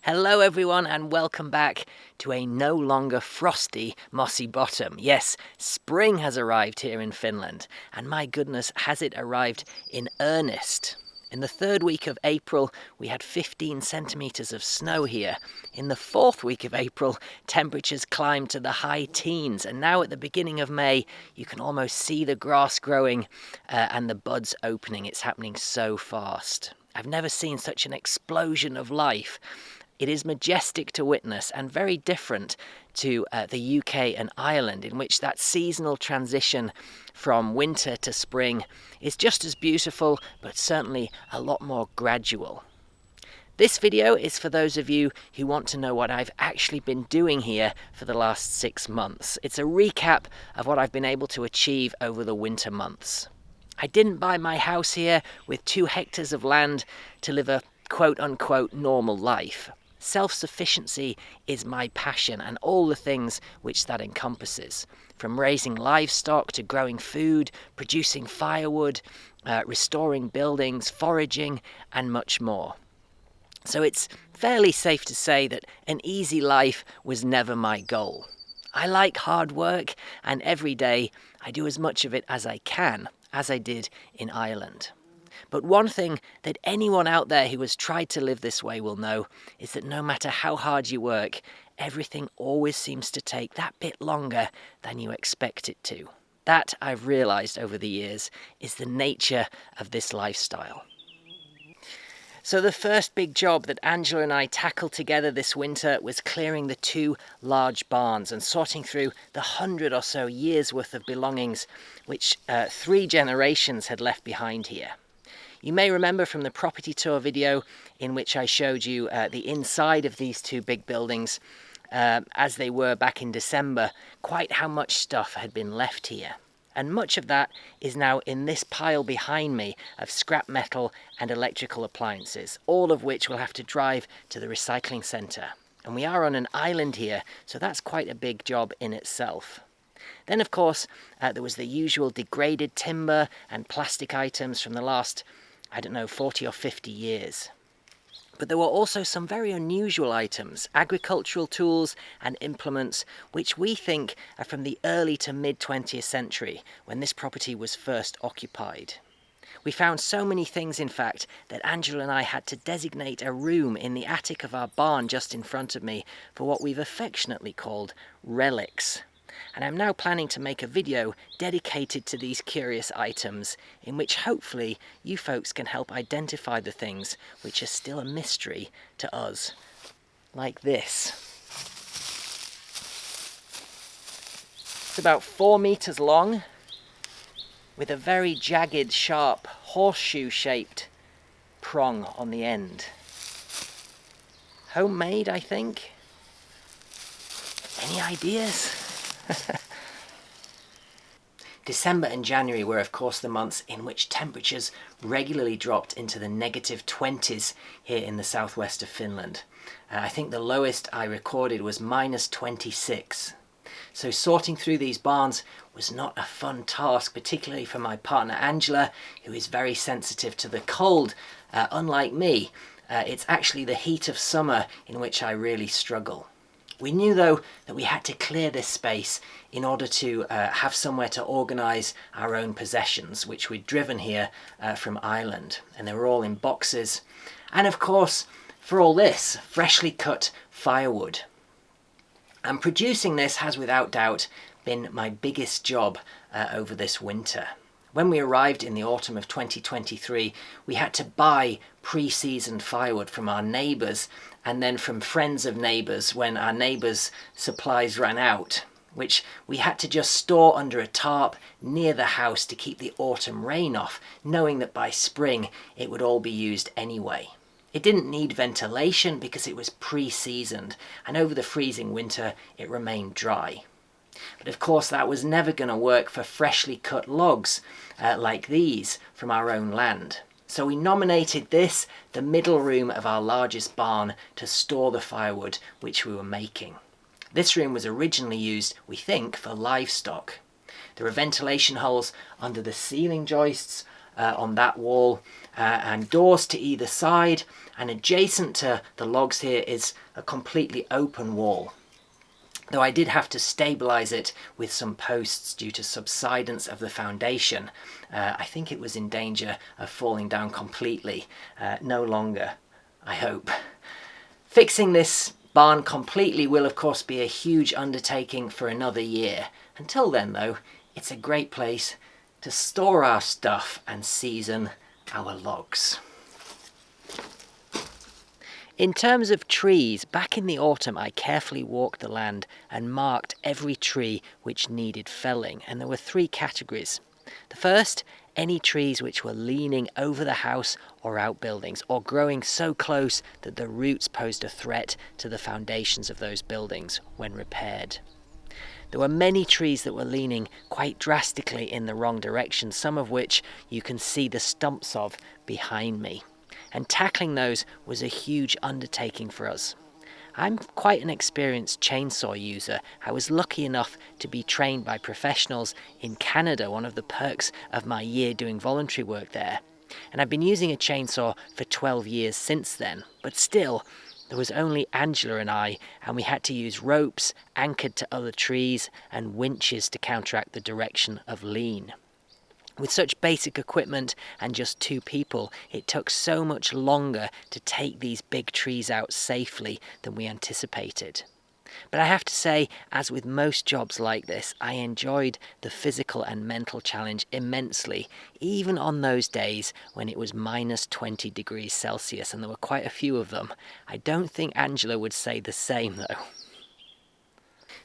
Hello everyone and welcome back to a no longer frosty mossy bottom. Yes, spring has arrived here in Finland, and my goodness, has it arrived in earnest. In the third week of April, we had 15 centimetres of snow here. In the fourth week of April, temperatures climbed to the high teens, and now at the beginning of May, you can almost see the grass growing and the buds opening. It's happening so fast. I've never seen such an explosion of life. It is majestic to witness and very different to the UK and Ireland, in which that seasonal transition from winter to spring is just as beautiful, but certainly a lot more gradual. This video is for those of you who want to know what I've actually been doing here for the last 6 months. It's a recap of what I've been able to achieve over the winter months. I didn't buy my house here with 2 hectares of land to live a quote-unquote normal life. Self-sufficiency is my passion, and all the things which that encompasses, from raising livestock to growing food, producing firewood, restoring buildings, foraging, and much more. So it's fairly safe to say that an easy life was never my goal. I like hard work, and every day I do as much of it as I can, as I did in Ireland. But one thing that anyone out there who has tried to live this way will know is that no matter how hard you work, everything always seems to take that bit longer than you expect it to. That, I've realised over the years, is the nature of this lifestyle. So the first big job that Angela and I tackled together this winter was clearing the 2 large barns and sorting through the 100 or so years worth of belongings which 3 generations had left behind here. You may remember from the property tour video in which I showed you the inside of these 2 big buildings as they were back in December, quite how much stuff had been left here. And much of that is now in this pile behind me of scrap metal and electrical appliances, all of which will have to drive to the recycling centre. And we are on an island here, so that's quite a big job in itself. Then, of course, there was the usual degraded timber and plastic items from the last 40 or 50 years. But there were also some very unusual items, agricultural tools and implements, which we think are from the early to mid-20th century, when this property was first occupied. We found so many things, in fact, that Angela and I had to designate a room in the attic of our barn just in front of me for what we've affectionately called relics. And I'm now planning to make a video dedicated to these curious items, in which hopefully you folks can help identify the things which are still a mystery to us, like this. It's about 4 meters long, with a very jagged, sharp, horseshoe-shaped prong on the end. Homemade, I think. Any ideas? December and January were of course the months in which temperatures regularly dropped into the -20s here in the southwest of Finland. I think the lowest I recorded was -26. So sorting through these barns was not a fun task, particularly for my partner Angela, who is very sensitive to the cold. Unlike me, it's actually the heat of summer in which I really struggle. We knew, though, that we had to clear this space in order to have somewhere to organise our own possessions, which we'd driven here from Ireland, and they were all in boxes. And of course, for all this, freshly cut firewood. And producing this has without doubt been my biggest job over this winter. When we arrived in the autumn of 2023, we had to buy pre-seasoned firewood from our neighbours and then from friends of neighbours when our neighbours' supplies ran out, which we had to just store under a tarp near the house to keep the autumn rain off, knowing that by spring it would all be used anyway. It didn't need ventilation because it was pre-seasoned, and over the freezing winter it remained dry. But of course that was never going to work for freshly cut logs like these from our own land. So we nominated this the middle room of our largest barn to store the firewood which we were making. This room was originally used, we think, for livestock. There are ventilation holes under the ceiling joists on that wall, and doors to either side, and adjacent to the logs here is a completely open wall. Though I did have to stabilise it with some posts due to subsidence of the foundation. I think it was in danger of falling down completely. No longer, I hope. Fixing this barn completely will of course be a huge undertaking for another year. Until then though, it's a great place to store our stuff and season our logs. In terms of trees, back in the autumn I carefully walked the land and marked every tree which needed felling, and there were 3 categories. The first, any trees which were leaning over the house or outbuildings, or growing so close that the roots posed a threat to the foundations of those buildings when repaired. There were many trees that were leaning quite drastically in the wrong direction, some of which you can see the stumps of behind me. And tackling those was a huge undertaking for us. I'm quite an experienced chainsaw user. I was lucky enough to be trained by professionals in Canada, one of the perks of my year doing voluntary work there. And I've been using a chainsaw for 12 years since then, but still, there was only Angela and I, and we had to use ropes anchored to other trees and winches to counteract the direction of lean. With such basic equipment and just 2 people, it took so much longer to take these big trees out safely than we anticipated. But I have to say, as with most jobs like this, I enjoyed the physical and mental challenge immensely, even on those days when it was minus 20 degrees Celsius, and there were quite a few of them. I don't think Angela would say the same though.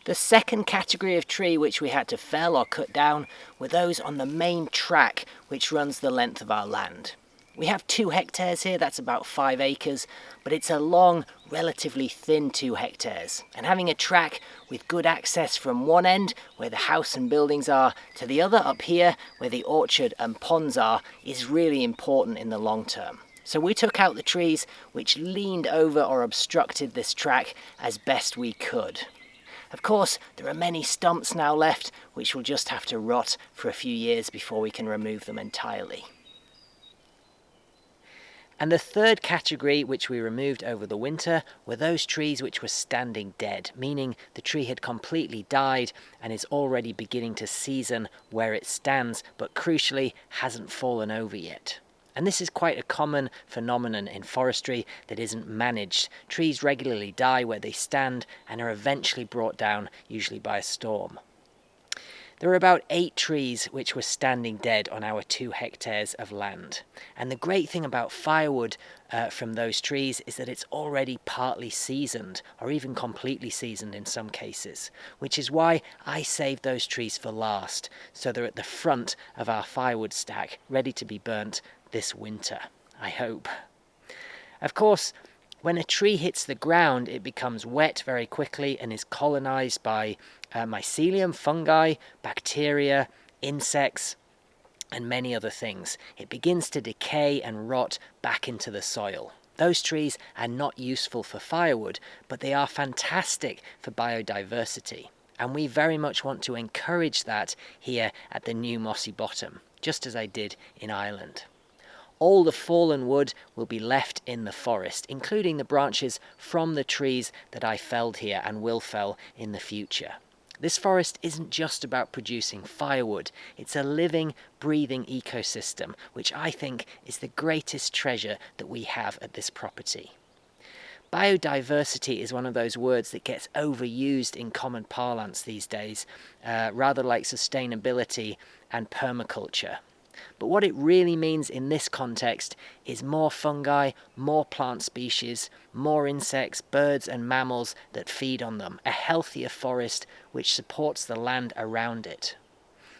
The second category of tree which we had to fell or cut down were those on the main track which runs the length of our land. We have 2 hectares here, that's about 5 acres, but it's a long, relatively thin 2 hectares. And having a track with good access from one end, where the house and buildings are, to the other up here, where the orchard and ponds are, is really important in the long term. So we took out the trees which leaned over or obstructed this track as best we could. Of course, there are many stumps now left, which will just have to rot for a few years before we can remove them entirely. And the third category which we removed over the winter were those trees which were standing dead, meaning the tree had completely died and is already beginning to season where it stands, but crucially hasn't fallen over yet. And this is quite a common phenomenon in forestry that isn't managed. Trees regularly die where they stand and are eventually brought down, usually by a storm. There were about 8 trees which were standing dead on our 2 hectares of land. And the great thing about firewood from those trees is that it's already partly seasoned, or even completely seasoned in some cases, which is why I saved those trees for last, so they're at the front of our firewood stack, ready to be burnt this winter, I hope. Of course, when a tree hits the ground, it becomes wet very quickly and is colonized by mycelium, fungi, bacteria, insects, and many other things. It begins to decay and rot back into the soil. Those trees are not useful for firewood, but they are fantastic for biodiversity. And we very much want to encourage that here at the new Mossy Bottom, just as I did in Ireland. All the fallen wood will be left in the forest, including the branches from the trees that I felled here and will fell in the future. This forest isn't just about producing firewood, it's a living, breathing ecosystem, which I think is the greatest treasure that we have at this property. Biodiversity is one of those words that gets overused in common parlance these days, rather like sustainability and permaculture. But what it really means in this context is more fungi, more plant species, more insects, birds and mammals that feed on them, a healthier forest which supports the land around it.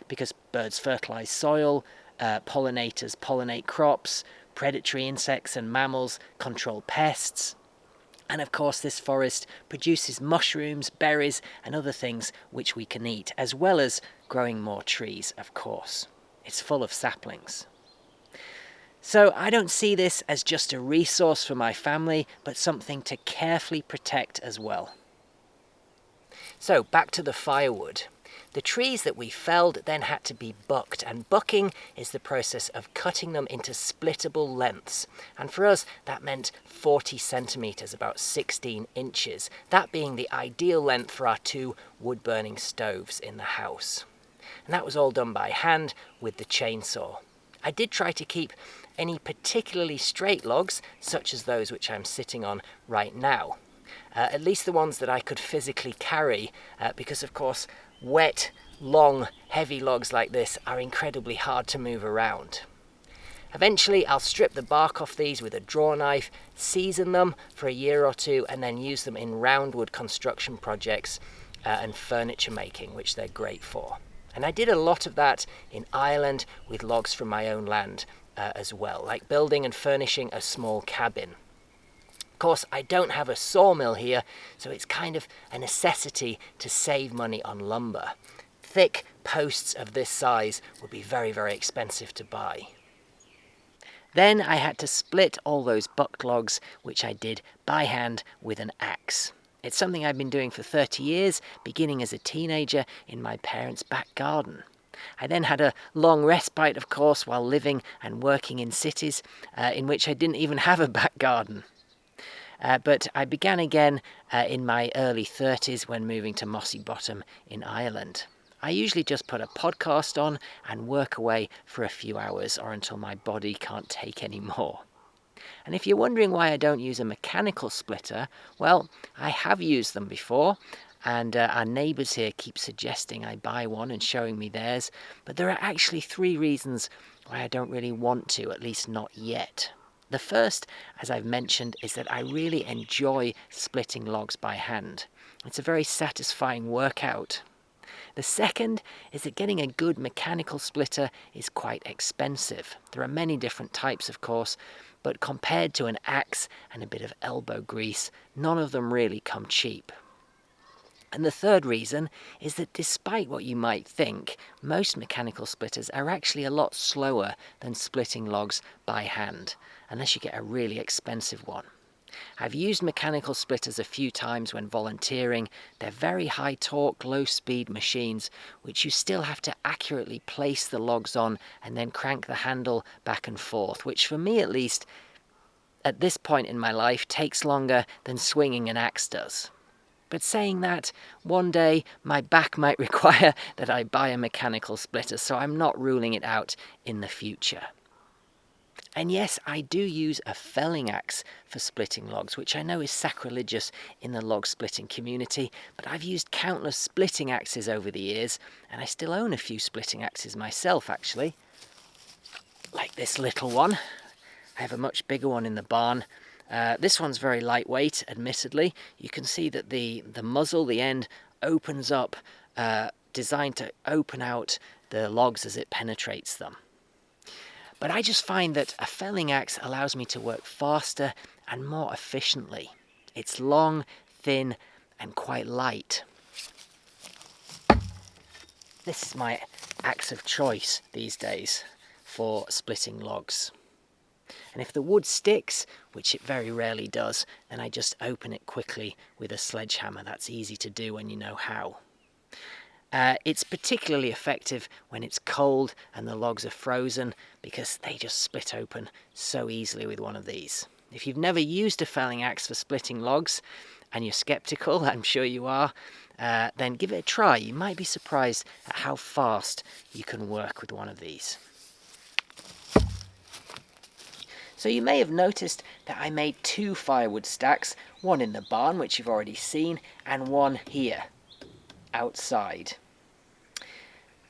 Because birds fertilize soil, pollinators pollinate crops, predatory insects and mammals control pests, and of course this forest produces mushrooms, berries and other things which we can eat, as well as growing more trees, of course. It's full of saplings. So I don't see this as just a resource for my family, but something to carefully protect as well. So back to the firewood. The trees that we felled then had to be bucked, and bucking is the process of cutting them into splittable lengths. And for us, that meant 40 centimetres, about 16 inches, that being the ideal length for our 2 wood-burning stoves in the house. And that was all done by hand with the chainsaw. I did try to keep any particularly straight logs, such as those which I'm sitting on right now. At least the ones that I could physically carry, because of course wet, long, heavy logs like this are incredibly hard to move around. Eventually I'll strip the bark off these with a draw knife, season them for a year or two, and then use them in roundwood construction projects and furniture making, which they're great for. And I did a lot of that in Ireland with logs from my own land as well, like building and furnishing a small cabin. Of course, I don't have a sawmill here, so it's kind of a necessity to save money on lumber. Thick posts of this size would be very, very expensive to buy. Then I had to split all those bucked logs, which I did by hand with an axe. It's something I've been doing for 30 years, beginning as a teenager in my parents' back garden. I then had a long respite, of course, while living and working in cities in which I didn't even have a back garden. But I began again in my early 30s when moving to Mossy Bottom in Ireland. I usually just put a podcast on and work away for a few hours or until my body can't take any more. And if you're wondering why I don't use a mechanical splitter, well, I have used them before, and our neighbours here keep suggesting I buy one and showing me theirs, but there are actually 3 reasons why I don't really want to, at least not yet. The first, as I've mentioned, is that I really enjoy splitting logs by hand. It's a very satisfying workout. The second is that getting a good mechanical splitter is quite expensive. There are many different types, of course, but compared to an axe and a bit of elbow grease, none of them really come cheap. And the third reason is that despite what you might think, most mechanical splitters are actually a lot slower than splitting logs by hand, unless you get a really expensive one. I've used mechanical splitters a few times when volunteering. They're very high torque, low speed machines, which you still have to accurately place the logs on and then crank the handle back and forth, which for me at least, at this point in my life, takes longer than swinging an axe does. But saying that, one day my back might require that I buy a mechanical splitter, so I'm not ruling it out in the future. And yes, I do use a felling axe for splitting logs, which I know is sacrilegious in the log splitting community, but I've used countless splitting axes over the years, and I still own a few splitting axes myself, actually. Like this little one. I have a much bigger one in the barn. This one's very lightweight, admittedly. You can see that the muzzle, the end, opens up, designed to open out the logs as it penetrates them. But I just find that a felling axe allows me to work faster and more efficiently. It's long, thin, and quite light. This is my axe of choice these days for splitting logs. And if the wood sticks, which it very rarely does, then I just open it quickly with a sledgehammer. That's easy to do when you know how. It's particularly effective when it's cold and the logs are frozen, because they just split open so easily with one of these. If you've never used a felling axe for splitting logs and you're skeptical, I'm sure you are, then give it a try. You might be surprised at how fast you can work with one of these. So you may have noticed that I made 2 firewood stacks, one in the barn, which you've already seen, and one here, outside.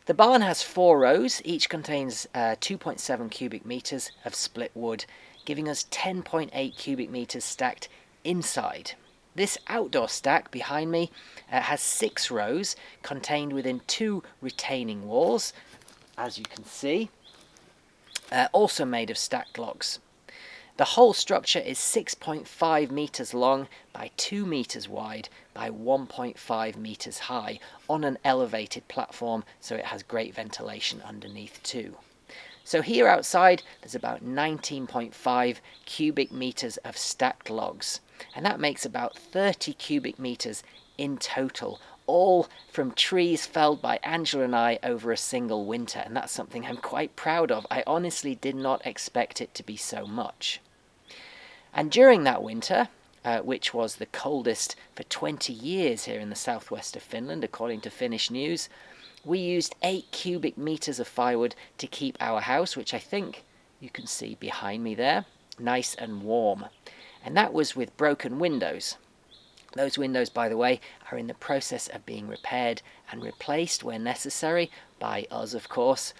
The barn has 4 rows, each contains 2.7 cubic meters of split wood, giving us 10.8 cubic meters stacked inside. This outdoor stack behind me has 6 rows contained within 2 retaining walls, as you can see, also made of stacked logs. The whole structure is 6.5 meters long by 2 meters wide by 1.5 meters high on an elevated platform, so it has great ventilation underneath too. So here outside there's about 19.5 cubic meters of stacked logs, and that makes about 30 cubic meters in total, all from trees felled by Angela and I over a single winter, and that's something I'm quite proud of. I honestly did not expect it to be so much. And during that winter, which was the coldest for 20 years here in the southwest of Finland, according to Finnish News, we used 8 cubic meters of firewood to keep our house, which I think you can see behind me there, nice and warm. And that was with broken windows. Those windows, by the way, are in the process of being repaired and replaced where necessary, by us of course.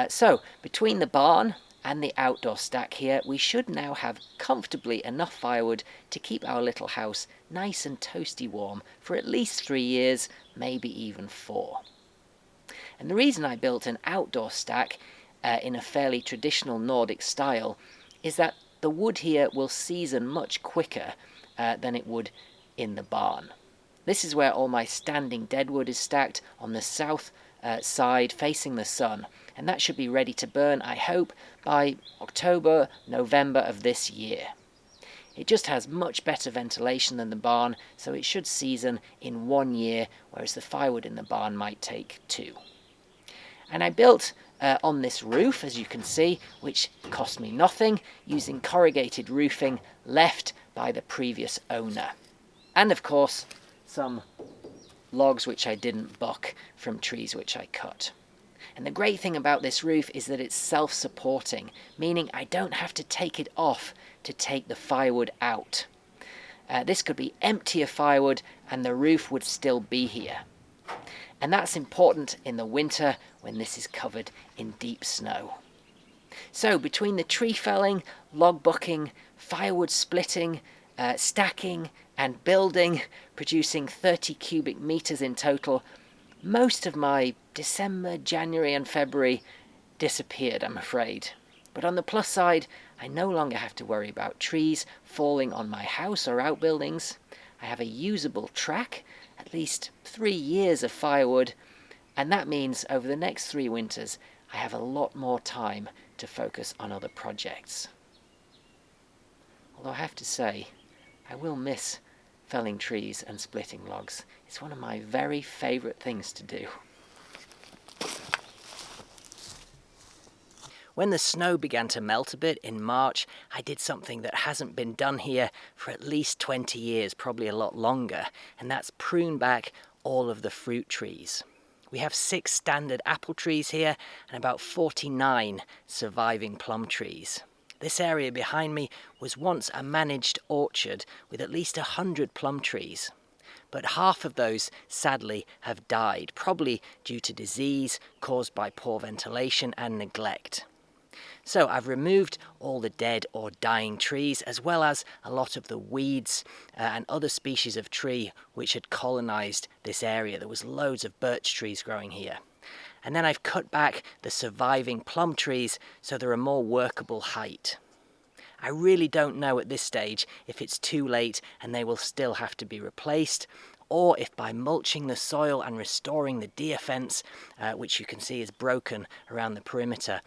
So between the barn and the outdoor stack here, we should now have comfortably enough firewood to keep our little house nice and toasty warm for at least 3 years, maybe even 4. And the reason I built an outdoor stack in a fairly traditional Nordic style is that the wood here will season much quicker than it would in the barn. This is where all my standing deadwood is stacked on the south side facing the sun, and that should be ready to burn, I hope, by October, November of this year. It just has much better ventilation than the barn, so it should season in 1 year, whereas the firewood in the barn might take 2. And I built on this roof, as you can see, which cost me nothing, using corrugated roofing left by the previous owner. And of course, some logs which I didn't buck from trees which I cut. And the great thing about this roof is that it's self-supporting, meaning I don't have to take it off to take the firewood out. This could be empty of firewood and the roof would still be here. And that's important in the winter when this is covered in deep snow. So between the tree felling, log bucking, firewood splitting, stacking and building, producing 30 cubic meters in total, most of my December, January and February disappeared, I'm afraid. But on the plus side, I no longer have to worry about trees falling on my house or outbuildings. I have a usable track, at least 3 years of firewood, and that means over the next 3 winters I have a lot more time to focus on other projects. Although I have to say, I will miss felling trees and splitting logs. It's one of my very favourite things to do. When the snow began to melt a bit in March, I did something that hasn't been done here for at least 20 years, probably a lot longer, and that's prune back all of the fruit trees. We have 6 standard apple trees here and about 49 surviving plum trees. This area behind me was once a managed orchard with at least 100 plum trees. But half of those, sadly, have died, probably due to disease caused by poor ventilation and neglect. So I've removed all the dead or dying trees, as well as a lot of the weeds and other species of tree which had colonized this area. There was loads of birch trees growing here. And then I've cut back the surviving plum trees so they're a more workable height. I really don't know at this stage if it's too late and they will still have to be replaced, or if by mulching the soil and restoring the deer fence, which you can see is broken around the perimeter,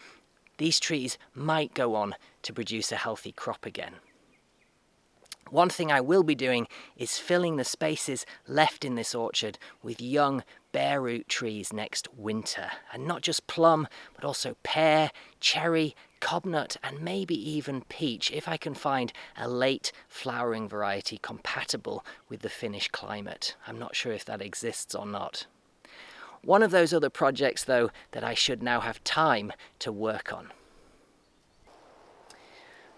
these trees might go on to produce a healthy crop again. One thing I will be doing is filling the spaces left in this orchard with young bare root trees next winter. And not just plum, but also pear, cherry, cobnut, and maybe even peach, if I can find a late flowering variety compatible with the Finnish climate. I'm not sure if that exists or not. One of those other projects, though, that I should now have time to work on.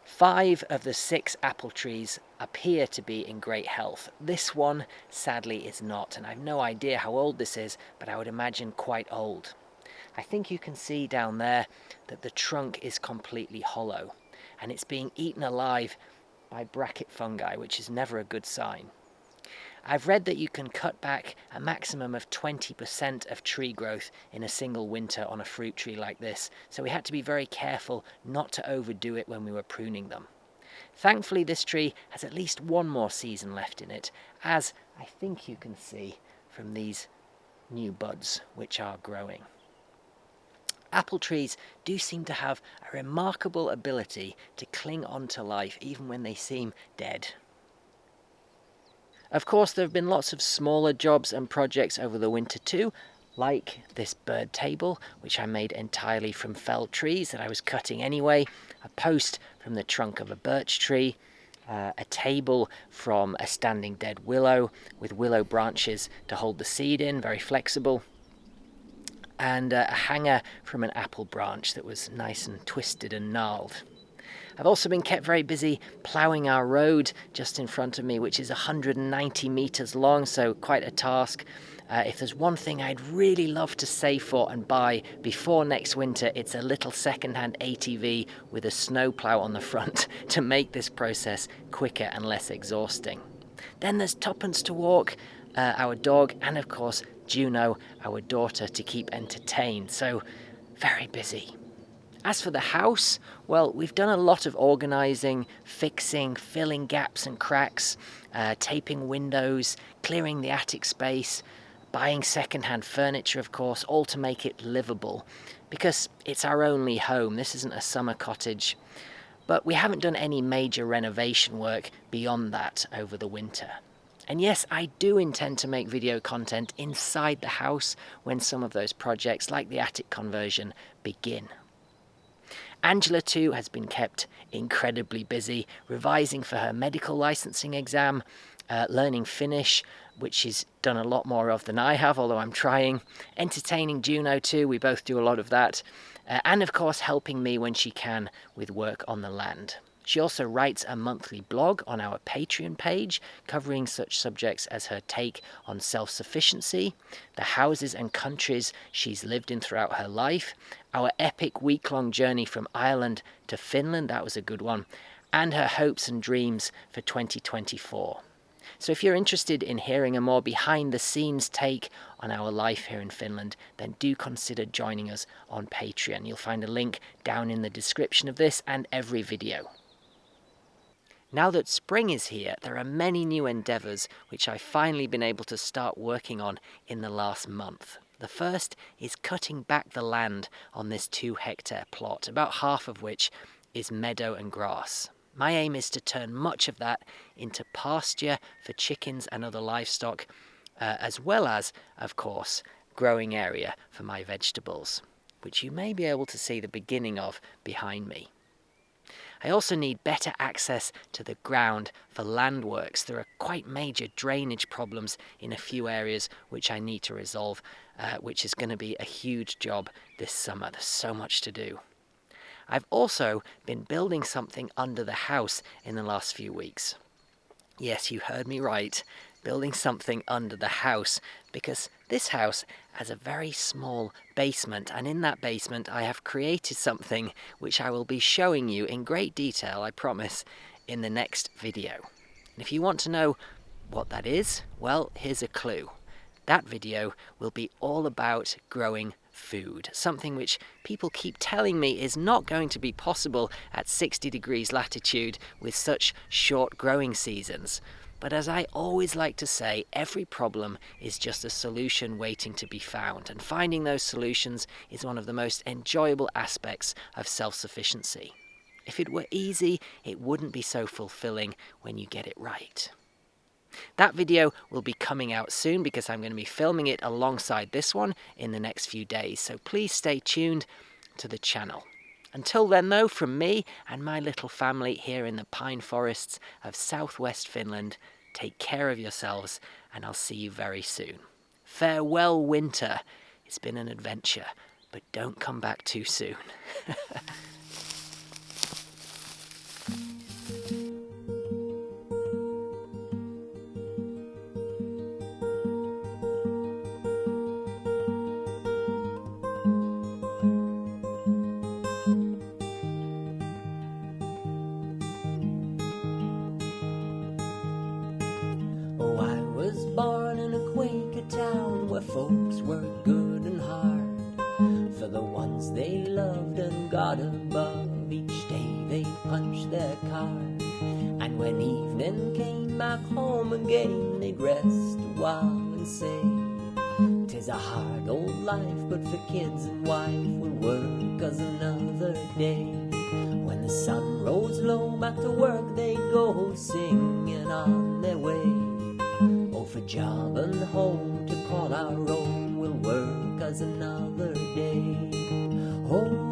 5 of the 6 apple trees appear to be in great health. This one, sadly, is not, and I've no idea how old this is, but I would imagine quite old. I think you can see down there that the trunk is completely hollow, and it's being eaten alive by bracket fungi, which is never a good sign. I've read that you can cut back a maximum of 20% of tree growth in a single winter on a fruit tree like this, so we had to be very careful not to overdo it when we were pruning them. Thankfully, this tree has at least 1 more season left in it, as I think you can see from these new buds which are growing. Apple trees do seem to have a remarkable ability to cling on to life even when they seem dead. Of course, there have been lots of smaller jobs and projects over the winter too, like this bird table, which I made entirely from felled trees that I was cutting anyway, a post from the trunk of a birch tree, a table from a standing dead willow with willow branches to hold the seed in, very flexible, and a hanger from an apple branch that was nice and twisted and gnarled. I've also been kept very busy ploughing our road just in front of me, which is 190 metres long, so quite a task. If there's one thing I'd really love to save for and buy before next winter, it's a little second-hand ATV with a snowplow on the front to make this process quicker and less exhausting. Then there's Tuppence to walk, our dog, and of course Juno, our daughter, to keep entertained. So very busy. As for the house, well, we've done a lot of organising, fixing, filling gaps and cracks, taping windows, clearing the attic space, buying second-hand furniture, of course, all to make it livable, because it's our only home. This isn't a summer cottage. But we haven't done any major renovation work beyond that over the winter. And yes, I do intend to make video content inside the house when some of those projects, like the attic conversion, begin. Angela too has been kept incredibly busy, revising for her medical licensing exam, learning Finnish, which she's done a lot more of than I have, although I'm trying, entertaining Juno too, we both do a lot of that, and of course helping me when she can with work on the land. She also writes a monthly blog on our Patreon page, covering such subjects as her take on self-sufficiency, the houses and countries she's lived in throughout her life, our epic week-long journey from Ireland to Finland, that was a good one, and her hopes and dreams for 2024. So if you're interested in hearing a more behind-the-scenes take on our life here in Finland, then do consider joining us on Patreon. You'll find a link down in the description of this and every video. Now that spring is here, there are many new endeavours which I've finally been able to start working on in the last month. The first is cutting back the land on this 2-hectare plot, about half of which is meadow and grass. My aim is to turn much of that into pasture for chickens and other livestock, as well as, of course, growing area for my vegetables, which you may be able to see the beginning of behind me. I also need better access to the ground for landworks. There are quite major drainage problems in a few areas which I need to resolve, which is going to be a huge job this summer. There's so much to do. I've also been building something under the house in the last few weeks. Yes, you heard me right. Building something under the house, because this house has a very small basement, and in that basement I have created something which I will be showing you in great detail, I promise, in the next video. And if you want to know what that is, well, here's a clue. That video will be all about growing food, something which people keep telling me is not going to be possible at 60 degrees latitude with such short growing seasons. But as I always like to say, every problem is just a solution waiting to be found, and finding those solutions is one of the most enjoyable aspects of self-sufficiency. If it were easy, it wouldn't be so fulfilling when you get it right. That video will be coming out soon because I'm going to be filming it alongside this one in the next few days, so please stay tuned to the channel. Until then though, from me and my little family here in the pine forests of southwest Finland, take care of yourselves and I'll see you very soon. Farewell winter. It's been an adventure, but don't come back too soon. Born in a Quaker town where folks worked good and hard for the ones they loved and got above. Each day they punched their card, and when evening came back home again, they'd rest a while and say, "'Tis a hard old life, but for kids and wife we'll work as another day." When the sun rose low, back to work they'd go, singing on their way. job and home to call our own. We'll work as another day. Oh,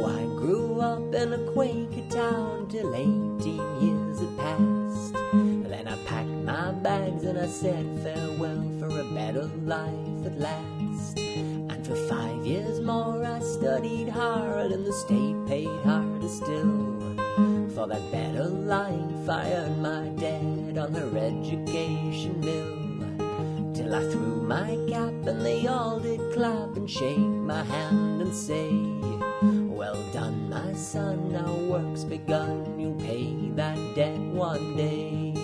I grew up in a Quaker town till 18 years had passed. Then I packed my bags and I said farewell for a better life at last. And for 5 years more I studied hard, and the state paid harder still. For that better life I earned my debt on her education bill. Till I threw my cap and they all did clap and shake my hand and say, well done, my son, now work's begun. You'll pay that debt one day.